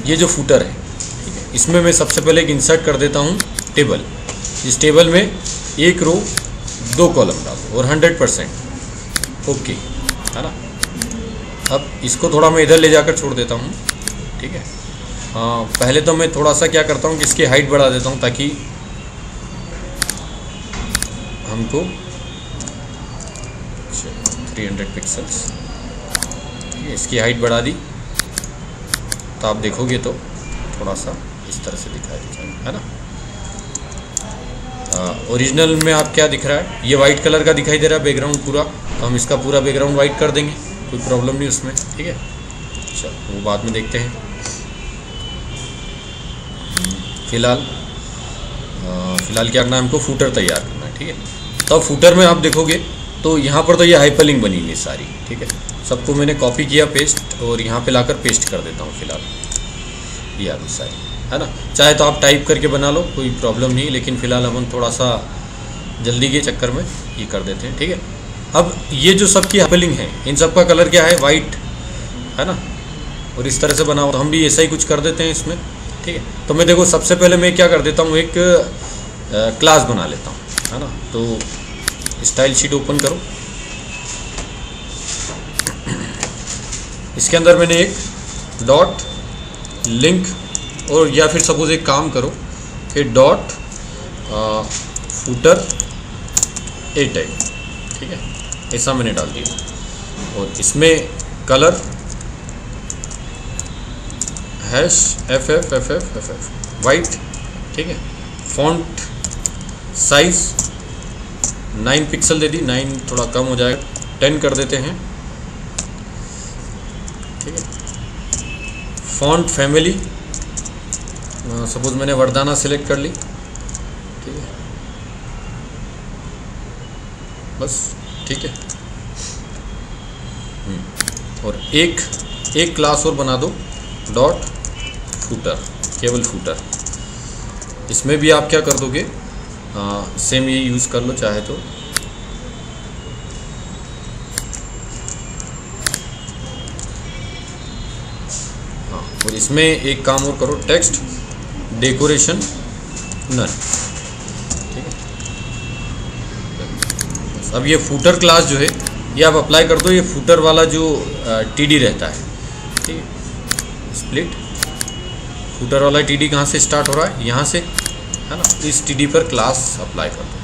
ये जो फूटर है, ठीक है, इसमें मैं सबसे पहले एक इंसर्ट कर देता हूँ टेबल। इस टेबल में एक रो 2 कॉलम डालो और 100% ओके, है ना। अब इसको थोड़ा मैं इधर ले जाकर छोड़ देता हूँ, ठीक है। पहले तो मैं थोड़ा सा क्या करता हूँ कि इसकी हाइट बढ़ा देता हूँ ताकि हमको 300 पिक्सल्स, इसकी हाइट बढ़ा दी तो आप देखोगे तो थोड़ा सा इस तरह से दिखाई देगा, है ना। ओरिजिनल में आप क्या दिख रहा है, ये वाइट कलर का दिखाई दे रहा है बैकग्राउंड पूरा, तो हम इसका पूरा बैकग्राउंड वाइट कर देंगे, कोई प्रॉब्लम नहीं उसमें, ठीक है। चलो वो बाद में देखते हैं। फिलहाल क्या करना है हमको, फूटर तैयार करना है, ठीक है। तो फूटर में आप देखोगे तो यहाँ पर तो ये हाइपरलिंक बनी हुई है सारी, ठीक है। सबको मैंने कॉपी किया पेस्ट और यहाँ पे लाकर पेस्ट कर देता हूँ फिलहाल, ये आ गई सारी, है ना। चाहे तो आप टाइप करके बना लो, कोई प्रॉब्लम नहीं, लेकिन फ़िलहाल हम थोड़ा सा जल्दी के चक्कर में ये कर देते हैं, ठीक है। अब ये जो सबकी हाइपरलिंक है, इन सब का कलर क्या है, वाइट, है ना। और इस तरह से बना हो तो हम भी ऐसा ही कुछ कर देते हैं इसमें, ठीक है। तो मैं देखो सबसे पहले मैं क्या कर देता हूँ, एक क्लास बना लेता हूँ, है ना। तो स्टाइल शीट ओपन करो, इसके अंदर मैंने एक डॉट लिंक, और या फिर सपोज एक काम करो कि डॉट फूटर ए टैग, ठीक है, ऐसा मैंने डाल दिया। और इसमें कलर हैश FF वाइट, ठीक है। फॉन्ट साइज 9 पिक्सल दे दी, 9 थोड़ा कम हो जाएगा, 10 कर देते हैं, ठीक है। फॉन्ट फैमिली, सपोज मैंने वर्दाना सिलेक्ट कर ली, ठीक है, बस, ठीक है। और एक क्लास और बना दो, डॉट फूटर, केवल फूटर। इसमें भी आप क्या कर दोगे, सेम ये यूज़ कर लो चाहे तो, हाँ। और इसमें एक काम और करो, टेक्स्ट डेकोरेशन नन, ठीक है। अब ये फूटर क्लास जो है ये आप अप्लाई कर दो, ये फूटर वाला जो TD रहता है, ठीक है। स्प्लिट फूटर वाला TD कहाँ से स्टार्ट हो रहा है, यहाँ से, है ना। इस TD पर क्लास अप्लाई कर दो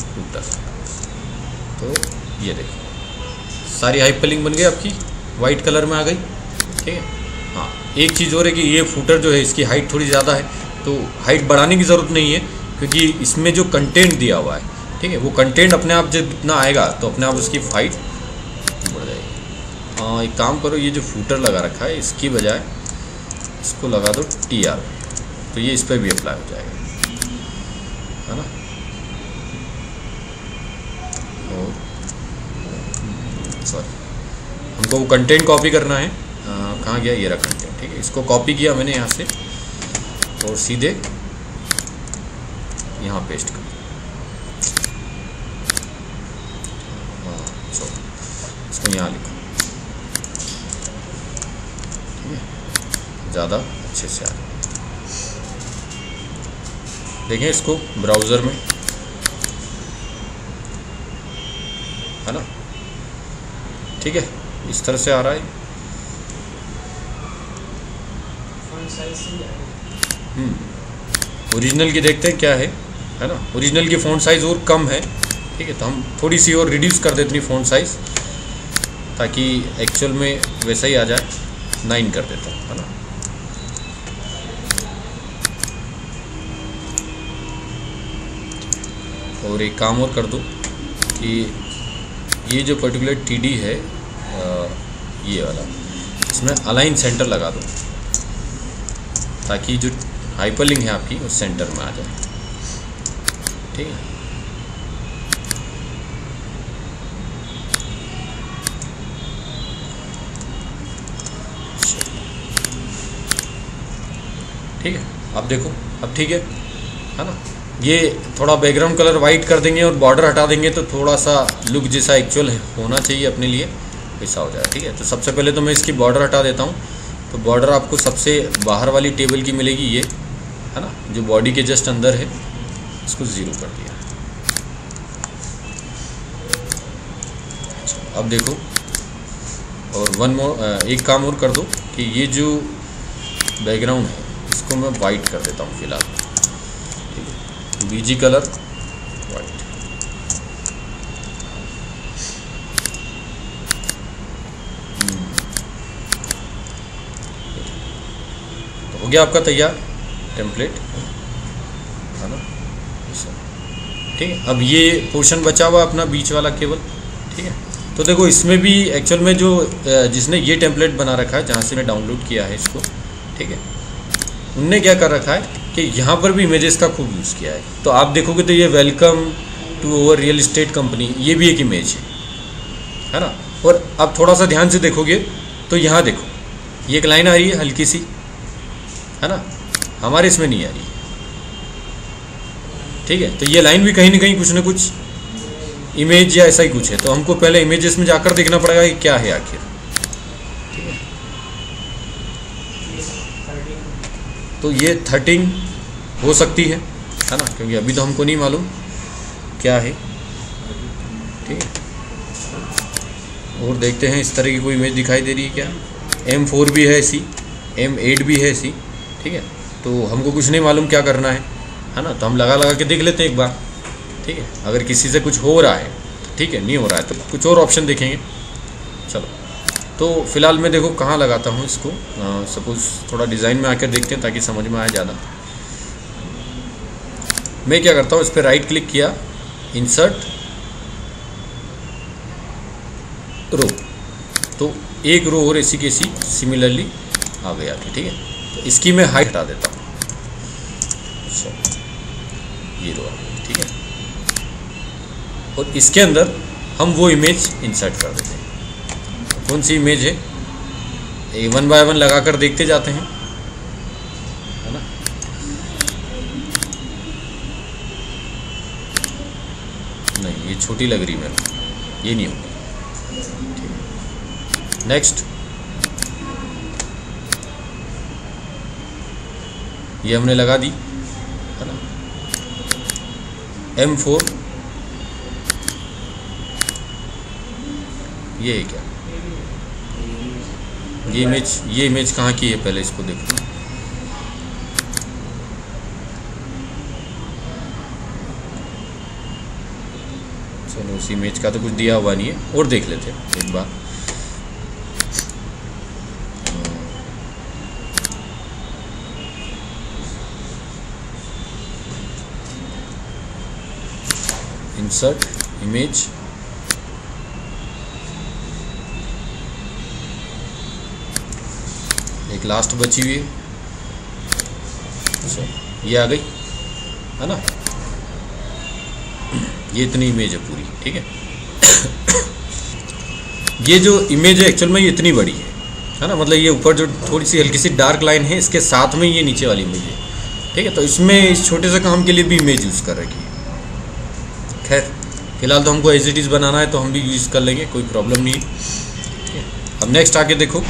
फूटर। तो ये देखिए सारी हाइपरलिंक बन गई आपकी, वाइट कलर में आ गई। ठीक है। हाँ, एक चीज़ और है कि ये फूटर जो है इसकी हाइट थोड़ी ज़्यादा है, तो हाइट बढ़ाने की ज़रूरत नहीं है क्योंकि इसमें जो कंटेंट दिया हुआ है, ठीक है, वो कंटेंट अपने आप जब इतना आएगा तो अपने आप उसकी हाइट बढ़ जाएगी। हाँ, एक काम करो, ये जो फूटर लगा रखा है इसकी बजाय इसको लगा दो TR, तो ये इस पर भी अप्लाई हो जाएगा, है ना। और सॉरी, हमको वो कंटेंट कॉपी करना है। कहाँ गया, ये रहा कंटेंट। ठीक है, इसको कॉपी किया मैंने यहाँ से और सीधे यहाँ पेस्ट कर। हाँ, चलो इसको यहाँ लिखो। ठीक है, ज़्यादा अच्छे से आ रहा है। देखें इसको ब्राउज़र में, है ना। ठीक है, इस तरह से आ रहा है। ओरिजिनल की देखते हैं क्या है ना। ओरिजिनल की फ़ॉन्ट साइज़ और कम है। ठीक है, तो हम थोड़ी सी और रिड्यूस कर देते हैं फ़ॉन्ट साइज़ ताकि एक्चुअल में वैसा ही आ जाए। 9 कर देता हूँ, है ना। और एक काम और कर दो कि ये जो पर्टिकुलर TD है, ये वाला, इसमें अलाइन सेंटर लगा दो ताकि जो हाइपरलिंक है आपकी उस सेंटर में आ जाए। ठीक है, ठीक है। अब देखो, अब ठीक है ना। ये थोड़ा बैकग्राउंड कलर वाइट कर देंगे और बॉर्डर हटा देंगे तो थोड़ा सा लुक जैसा एक्चुअल होना चाहिए अपने लिए वैसा हो जाए। ठीक है, तो सबसे पहले तो मैं इसकी बॉर्डर हटा देता हूँ। तो बॉर्डर आपको सबसे बाहर वाली टेबल की मिलेगी, ये है ना, जो बॉडी के जस्ट अंदर है। इसको 0 कर दिया। अच्छा, अब देखो, और एक काम और कर दो कि ये जो बैकग्राउंड है इसको मैं वाइट कर देता हूँ फिलहाल। ठीक है, BG कलर वाइट। तो हो गया आपका तैयार टेम्पलेट, है ना। ठीक है, अब ये पोर्शन बचा हुआ अपना बीच वाला केवल। ठीक है, तो देखो इसमें भी एक्चुअल में जो जिसने ये टेम्पलेट बना रखा है, जहाँ से मैं डाउनलोड किया है इसको, ठीक है, उनने क्या कर रखा है कि यहाँ पर भी इमेजेस का खूब यूज़ किया है। तो आप देखोगे तो ये welcome to our real estate company, ये भी एक इमेज है ना। और अब थोड़ा सा ध्यान से देखोगे तो यहाँ देखो, ये एक लाइन आ रही है हल्की सी, है ना, हमारे इसमें नहीं आ रही है। ठीक है, तो ये लाइन भी कहीं ना कहीं कुछ ना कुछ इमेज या ऐसा ही कुछ है। तो हमको पहले इमेजेस में जाकर देखना पड़ेगा कि क्या है आखिर। ठीक है, तो ये 13 हो सकती है ना, क्योंकि अभी तो हमको नहीं मालूम क्या है। ठीक है, और देखते हैं इस तरह की कोई इमेज दिखाई दे रही है क्या। M4 भी है ऐसी, M8 भी है ऐसी। ठीक है, तो हमको कुछ नहीं मालूम क्या करना है ना। तो हम लगा के देख लेते हैं एक बार। ठीक है, अगर किसी से कुछ हो रहा है, ठीक है, नहीं हो रहा है तो कुछ और ऑप्शन देखेंगे। चलो, तो फिलहाल मैं देखो कहाँ लगाता हूँ इसको। सपोज़ थोड़ा डिज़ाइन में आकर देखते हैं ताकि समझ में आए ज़्यादा। मैं क्या करता हूँ, इस पर राइट क्लिक किया, इंसर्ट रो, तो एक रो और ऐसी की ऐसी सिमिलरली आ गया। ठीक है, तो इसकी मैं हाइट हटा देता हूँ। ये रो आ गई। ठीक है, और इसके अंदर हम वो इमेज इंसर्ट कर देते हैं। कौन सी इमेज है, ये 1 बाय 1 लगा कर देखते जाते हैं, है ना। नहीं, ये छोटी लग रही मेरे को, ये नहीं होगी। नेक्स्ट, ये हमने लगा दी, है ना। M4 ये है क्या, ये इमेज कहाँ की है, पहले इसको देखो। चलो उस इमेज का तो कुछ दिया हुआ नहीं है, और देख लेते हैं एक बार। इंसर्ट इमेज, एक लास्ट बची हुई है, ये आ गई है ना, ये इतनी इमेज है पूरी, ठीक है। ये जो इमेज है एक्चुअल में ये इतनी बड़ी है ना, मतलब ये ऊपर जो थोड़ी सी हल्की सी डार्क लाइन है इसके साथ में ये नीचे वाली इमेज है, ठीक है। तो इसमें इस छोटे से काम के लिए भी इमेज यूज़ कर रखी है। खैर फिलहाल तो हमको एज इट इज़ बनाना है तो हम भी यूज़ कर लेंगे, कोई प्रॉब्लम नहीं है, ठीक है। अब नेक्स्ट आके देखो,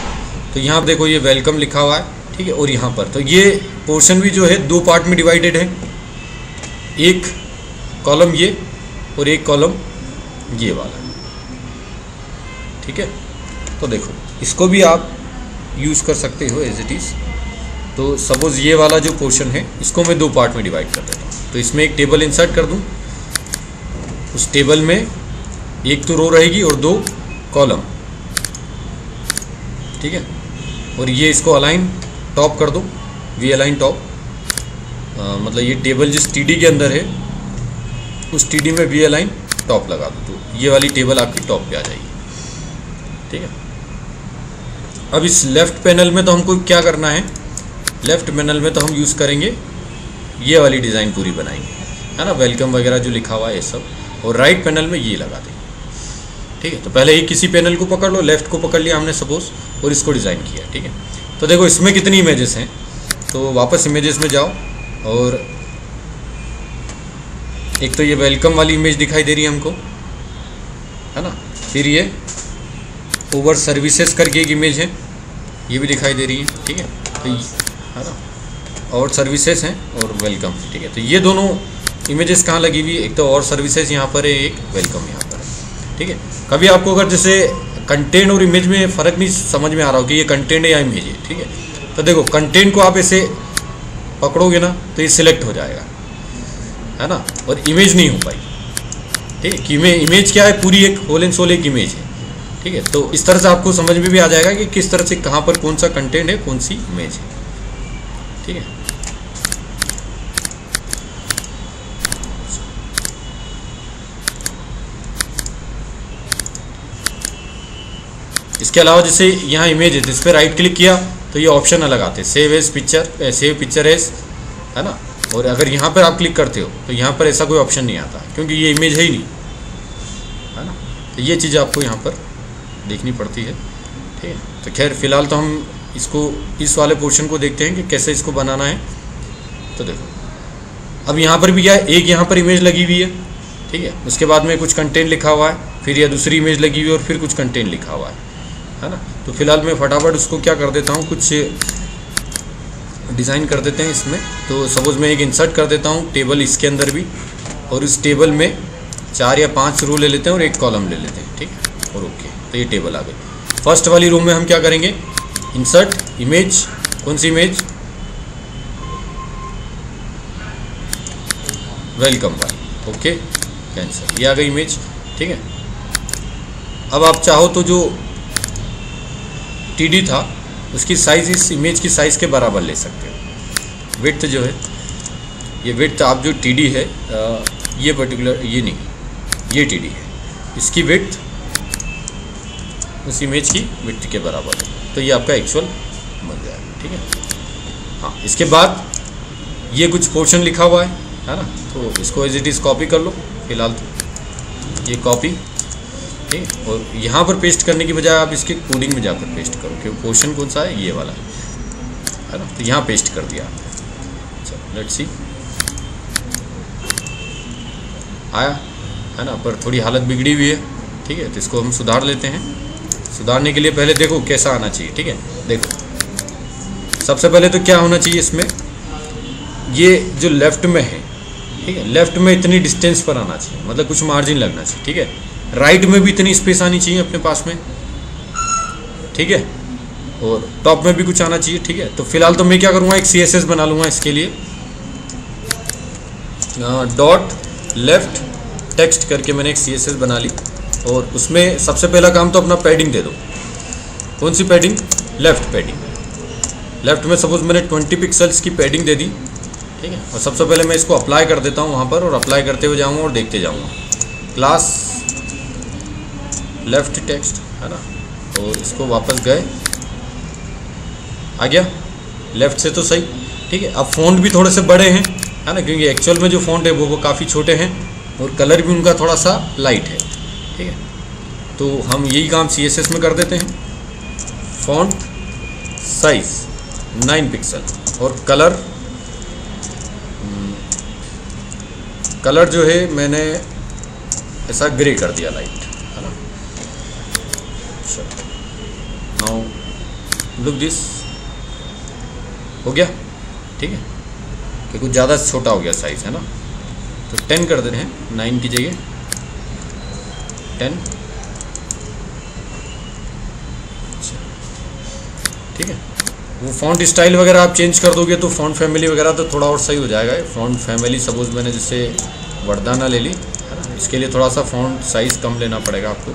तो यहाँ पर देखो ये वेलकम लिखा हुआ है, ठीक है। और यहाँ पर तो ये पोर्शन भी जो है 2 पार्ट में डिवाइडेड है, एक कॉलम ये और एक कॉलम ये वाला, ठीक है। तो देखो इसको भी आप यूज़ कर सकते हो एज इट इज़। तो सपोज़ ये वाला जो पोर्शन है इसको मैं 2 पार्ट में डिवाइड कर देता हूँ। तो इसमें एक टेबल इंसर्ट कर दूँ, उस टेबल में एक तो रो रहेगी और 2 कॉलम, ठीक है। और ये इसको अलाइन टॉप कर दो, वी अलाइन टॉप, मतलब ये टेबल जिस टीडी के अंदर है उस टीडी में वी अलाइन टॉप लगा दो, तो ये वाली टेबल आपकी टॉप पे आ जाएगी, ठीक है। अब इस लेफ़्ट पैनल में तो हमको क्या करना है, लेफ़्ट पैनल में तो हम यूज़ करेंगे ये वाली डिज़ाइन पूरी बनाएंगे, है ना, वेलकम वगैरह जो लिखा हुआ है ये सब, और राइट पैनल में ये लगा देंगे, ठीक है। तो पहले ही किसी पैनल को पकड़ लो, लेफ़्ट को पकड़ लिया हमने सपोज़, और इसको डिज़ाइन किया, ठीक है। तो देखो इसमें कितनी इमेजेस हैं, तो वापस इमेजेस में जाओ, और एक तो ये वेलकम वाली इमेज दिखाई दे रही है हमको, है ना। फिर ये ओवर सर्विसेज करके एक इमेज है, ये भी दिखाई दे रही है, ठीक है। तो है ना, और सर्विसेज हैं और वेलकम, ठीक है। तो ये दोनों इमेजेस कहाँ लगी हुई है, एक तो और सर्विसेज यहाँ पर है, एक वेलकम यहाँ पर है, ठीक है। कभी आपको अगर जैसे कंटेंट और इमेज में फ़र्क नहीं समझ में आ रहा हो कि ये कंटेंट है या इमेज है, ठीक है। तो देखो कंटेंट को आप ऐसे पकड़ोगे ना तो ये सिलेक्ट हो जाएगा, है ना, और इमेज नहीं हो पाई, ठीक है। कि इमेज क्या है, पूरी एक होल एंड सोल एक इमेज है, ठीक है। तो इस तरह से आपको समझ में भी आ जाएगा कि किस तरह से कहाँ पर कौन सा कंटेंट है, कौन सी इमेज है, ठीक है। इसके अलावा जैसे यहाँ इमेज है, जिस पर राइट क्लिक किया तो ये ऑप्शन अलग आते हैं, save as picture, save picture as, है ना। और अगर यहाँ पर आप क्लिक करते हो तो यहाँ पर ऐसा कोई ऑप्शन नहीं आता, क्योंकि ये इमेज है ही नहीं, है ना। तो ये चीज़ आपको यहाँ पर देखनी पड़ती है, ठीक है। तो खैर फिलहाल तो हम इसको इस वाले पोर्शन को देखते हैं कि कैसे इसको बनाना है। तो देखो अब यहाँ पर भी क्या है, एक यहाँ पर इमेज लगी हुई है, ठीक है। उसके बाद में कुछ कंटेंट लिखा हुआ है, फिर यह दूसरी इमेज लगी हुई है और फिर कुछ कंटेंट लिखा हुआ है ना। तो फिलहाल मैं फटाफट उसको क्या कर देता हूँ, कुछ डिज़ाइन कर देते हैं इसमें। तो सपोज़ मैं एक इंसर्ट कर देता हूँ टेबल इसके अंदर भी, और इस टेबल में 4 या 5 रो ले लेते हैं और एक कॉलम ले लेते हैं, ठीक है। और ओके, तो ये टेबल आ गई। फर्स्ट वाली रो में हम क्या करेंगे, इंसर्ट इमेज, कौन सी इमेज, वेलकम वाली, ओके कैंसिल, ये आ गई इमेज, ठीक है। अब आप चाहो तो जो टीडी था उसकी साइज़ इस इमेज की साइज़ के बराबर ले सकते हो। विड्थ जो है, ये विड्थ आप जो टीडी है, ये पर्टिकुलर, ये नहीं, ये टीडी है, इसकी विड्थ उस इमेज की विड्थ के बराबर है, तो ये आपका एक्चुअल बन जाएगा, ठीक है। हाँ, इसके बाद ये कुछ पोर्शन लिखा हुआ है ना, तो इसको एज इट इज़ कॉपी कर लो फिलहाल, तो ये कॉपी, ठीक है। और यहाँ पर पेस्ट करने की बजाय आप इसके कोडिंग में जाकर पेस्ट करो, क्योंकि पोर्शन कौन सा है, ये वाला है ना। तो यहाँ पेस्ट कर दिया आपने, चलो लेट्स सी, आया है ना, पर थोड़ी हालत बिगड़ी हुई है, ठीक है। तो इसको हम सुधार लेते हैं। सुधारने के लिए पहले देखो कैसा आना चाहिए, ठीक है। देखो सबसे पहले तो क्या होना चाहिए इसमें, ये जो लेफ़्ट में है, ठीक है, लेफ़्ट में इतनी डिस्टेंस पर आना चाहिए, मतलब कुछ मार्जिन लगना चाहिए, ठीक है। राइट में भी इतनी स्पेस आनी चाहिए अपने पास में, ठीक है। और टॉप में भी कुछ आना चाहिए, ठीक है। तो फिलहाल तो मैं क्या करूँगा, एक CSS बना लूँगा इसके लिए, डॉट लेफ्ट टेक्स्ट करके मैंने एक CSS बना ली, और उसमें सबसे पहला काम तो अपना पैडिंग दे दो। कौन सी पैडिंग? Left padding. लेफ़्ट में सपोज मैंने 20 पिक्सल्स की पैडिंग दे दी, ठीक है। और सबसे पहले मैं इसको अप्लाई कर देता हूँ वहाँ पर, और अप्लाई करते हुए जाऊँगा और देखते जाऊँगा। क्लास लेफ़्ट टेक्स्ट, है ना। तो इसको वापस गए, आ गया लेफ़्ट से तो सही, ठीक है। अब फ़ॉन्ट भी थोड़े से बड़े हैं, है ना, क्योंकि एक्चुअल में जो फ़ॉन्ट है वो काफ़ी छोटे हैं, और कलर भी उनका थोड़ा सा लाइट है, ठीक है। तो हम यही काम CSS में कर देते हैं। फ़ॉन्ट साइज़ 9 पिक्सल, और कलर जो है मैंने ऐसा ग्रे कर दिया, लाइट, है ना। नाउ लुक दिस, हो गया, ठीक है, कि कुछ ज़्यादा छोटा हो गया साइज़, है ना। तो 10 कर दे रहे हैं, 9 की जगह 10, ठीक है। वो फ़ॉन्ट स्टाइल वगैरह आप चेंज कर दोगे तो फ़ॉन्ट फैमिली वगैरह तो थोड़ा और सही हो जाएगा। फ़ॉन्ट फैमिली सपोज मैंने जैसे वर्दाना ले ली, है ना, इसके लिए थोड़ा सा फ़ॉन्ट साइज़ कम लेना पड़ेगा आपको।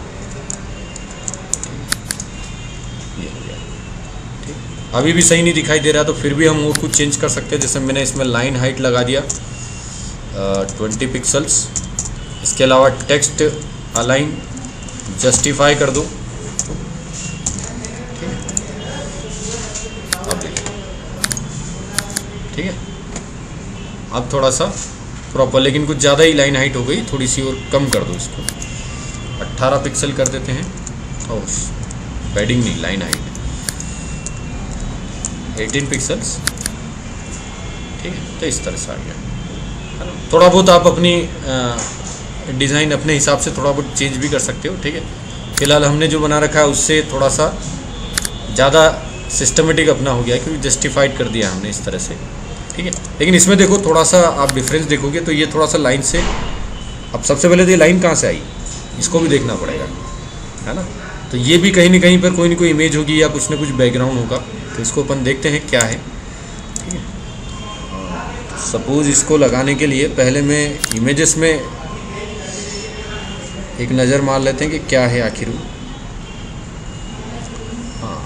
ये हो गया, ठीक। अभी भी सही नहीं दिखाई दे रहा, तो फिर भी हम और कुछ चेंज कर सकते हैं। जैसे मैंने इसमें लाइन हाइट लगा दिया 20 पिक्सल्स। इसके अलावा टेक्स्ट अलाइन जस्टिफाई कर दो, ठीक है। अब थोड़ा सा प्रॉपर, लेकिन कुछ ज़्यादा ही लाइन हाइट हो गई, थोड़ी सी और कम कर दो इसको, 18 पिक्सल कर देते हैं। और पैडिंग नहीं, लाइन हाइट 18 पिक्सल्स, ठीक है। तो इस तरह से आ गया, है ना। थोड़ा बहुत आप अपनी डिज़ाइन अपने हिसाब से थोड़ा बहुत चेंज भी कर सकते हो, ठीक है। फिलहाल हमने जो बना रखा है उससे थोड़ा सा ज़्यादा सिस्टमेटिक अपना हो गया, क्योंकि जस्टिफाइड कर दिया हमने इस तरह से, ठीक है। लेकिन इसमें देखो थोड़ा सा आप डिफरेंस देखोगे तो ये थोड़ा सा लाइन से, अब सबसे पहले तो ये लाइन कहाँ से आई, इसको भी देखना पड़ेगा, है ना। तो ये भी कहीं ना कहीं पर कोई ना कोई इमेज होगी या कुछ ना कुछ बैकग्राउंड होगा, तो इसको अपन देखते हैं क्या है, ठीक है। सपोज़ इसको लगाने के लिए पहले मैं इमेजेस में एक नज़र मार लेते हैं कि क्या है आखिर। हाँ,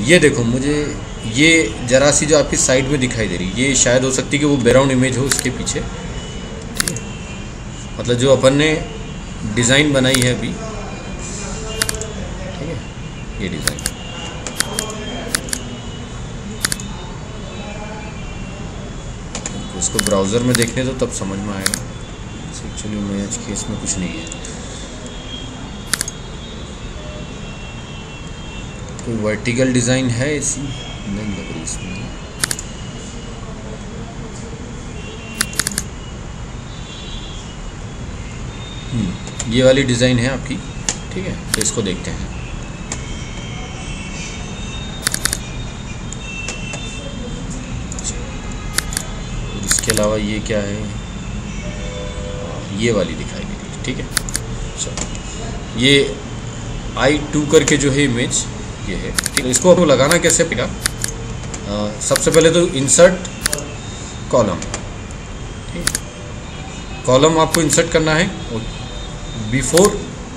ये देखो, मुझे ये ज़रा सी जो आपकी साइड में दिखाई दे रही, ये शायद हो सकती है कि वो बैकग्राउंड इमेज हो उसके पीछे, ठीक है। मतलब जो अपन ने डिज़ाइन बनाई है अभी, ठीक है, ये डिज़ाइन, इसको ब्राउज़र में देखने दो तब समझ में आएगा। एक्चुअली इमेज के इसमें कुछ नहीं है, कोई वर्टिकल डिज़ाइन है ऐसी नहीं लग रही इसमें। ये वाली डिज़ाइन है आपकी, ठीक है। तो इसको देखते हैं। इसके अलावा ये क्या है, ये वाली दिखाई दे रही है, ठीक है। चलो, ये I2 करके जो है इमेज ये है, ठीक है। इसको आपको लगाना कैसे पड़ेगा, सबसे पहले तो इंसर्ट कॉलम, ठीक है। कॉलम आपको इंसर्ट करना है और बिफोर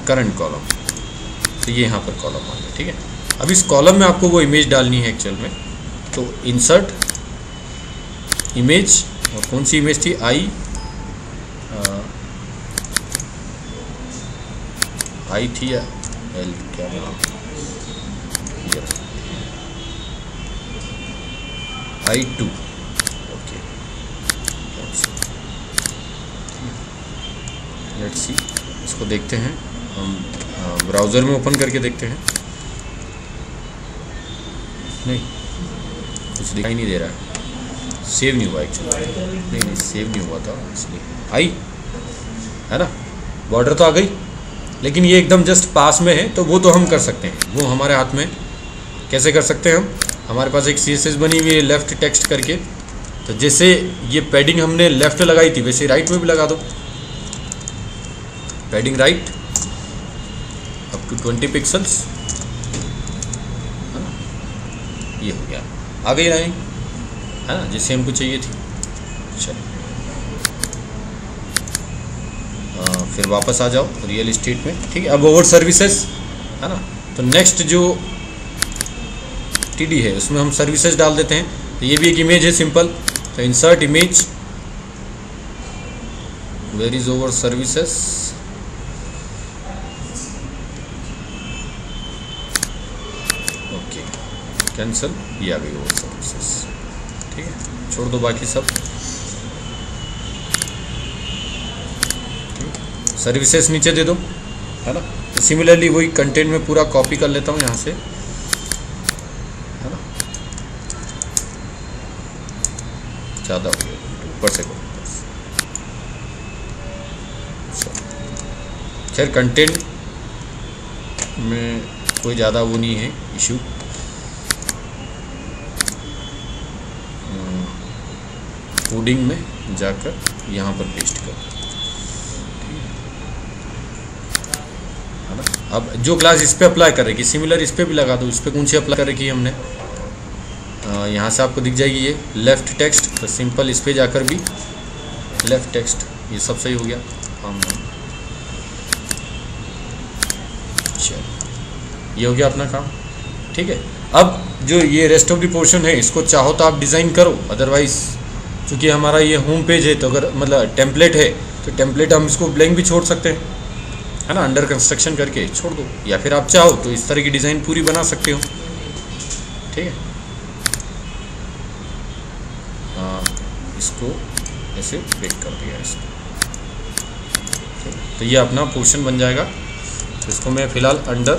करंट कॉलम, तो ये यहाँ पर कॉलम आ गया, ठीक है। अब इस कॉलम में आपको वो इमेज डालनी है एक्चुअल में, तो इंसर्ट इमेज, और कौन सी इमेज थी, आई थी या एल, क्या नाम, I2, ओके। लेट्स सी, इसको देखते हैं हम, ब्राउज़र में ओपन करके देखते हैं। नहीं, कुछ दिखाई नहीं दे रहा है, सेव नहीं हुआ एक्चुअली, नहीं सेव नहीं हुआ था इसलिए। आई है ना, बॉर्डर तो आ गई, लेकिन ये एकदम जस्ट पास में है, तो वो तो हम कर सकते हैं, वो हमारे हाथ में। कैसे कर सकते हैं हम, हमारे पास एक CSS बनी हुई है लेफ़्ट टेक्स्ट करके, तो जैसे ये पैडिंग हमने लेफ़्ट लगाई थी वैसे राइट में भी लगा दो, padding right up to 20 pixels, है ना। ये हो गया, आ गई लाइन, है ना, जैसे हमको चाहिए थी। चलो, फिर वापस आ जाओ रियल इस्टेट में, ठीक है। अब ओवर सर्विसेज है ना, तो नेक्स्ट जो टीडी है उसमें हम सर्विसेज डाल देते हैं। तो ये भी एक इमेज है सिंपल, तो insert image, where is over services, okay cancel, ये आ गई ओवर सर्विसेज, ठीक है। छोड़ दो बाकी सब, सर्विसेज नीचे दे दो, है ना। तो सिमिलरली वही कंटेंट में पूरा कॉपी कर लेता हूँ यहाँ से, है ना, ज़्यादा हो गया, ऊपर से करो। खैर कंटेंट में कोई ज़्यादा वो नहीं है इशू, कोडिंग में जाकर यहाँ पर पेस्ट करो, है ना। अब जो क्लास इस पे अप्लाई कर रही, सिमिलर इस पे भी लगा दो। इस पे कौन सी अप्लाई कर रखी है हमने, यहाँ से आपको दिख जाएगी ये लेफ़्ट टेक्स्ट, तो सिंपल इस पे जाकर भी लेफ़्ट टेक्स्ट, ये सब सही हो गया। ये हो गया अपना काम, ठीक है। अब जो ये रेस्ट ऑफ द पोर्शन है इसको चाहो तो आप डिज़ाइन करो, अदरवाइज चूँकि हमारा ये होम पेज है तो अगर मतलब टेम्पलेट है तो टेम्पलेट हम इसको ब्लैंक भी छोड़ सकते हैं, है ना, अंडर कंस्ट्रक्शन करके छोड़ दो, या फिर आप चाहो तो इस तरह की डिज़ाइन पूरी बना सकते हो, ठीक है। इसको ऐसे ब्रेक कर दिया इसको, तो ये अपना पोर्शन बन जाएगा। तो इसको मैं फ़िलहाल अंडर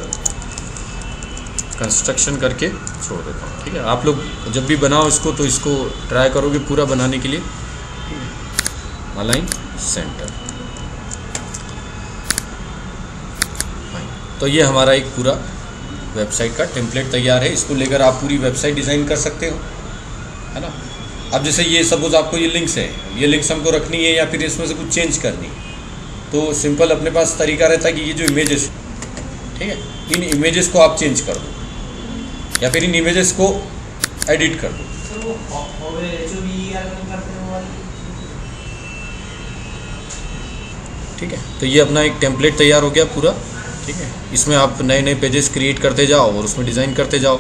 कंस्ट्रक्शन करके छोड़ देता हूँ, ठीक है। आप लोग जब भी बनाओ इसको तो इसको ट्राई करोगे पूरा बनाने के लिए, अलाइन सेंटर। तो ये हमारा एक पूरा वेबसाइट का टेम्पलेट तैयार है। इसको लेकर आप पूरी वेबसाइट डिज़ाइन कर सकते हो, है ना। अब जैसे ये सपोज आपको ये लिंक्स है, ये लिंक्स हमको रखनी है या फिर इसमें से कुछ चेंज करनी है, तो सिंपल अपने पास तरीका रहता है कि ये जो इमेजेस, ठीक है, इन इमेजेस को आप चेंज कर दो या फिर इन इमेजेस को एडिट कर दो। ठीक है, तो ये अपना एक टेम्पलेट तैयार हो गया पूरा, ठीक है। इसमें आप नए नए पेजेस क्रिएट करते जाओ और उसमें डिज़ाइन करते जाओ।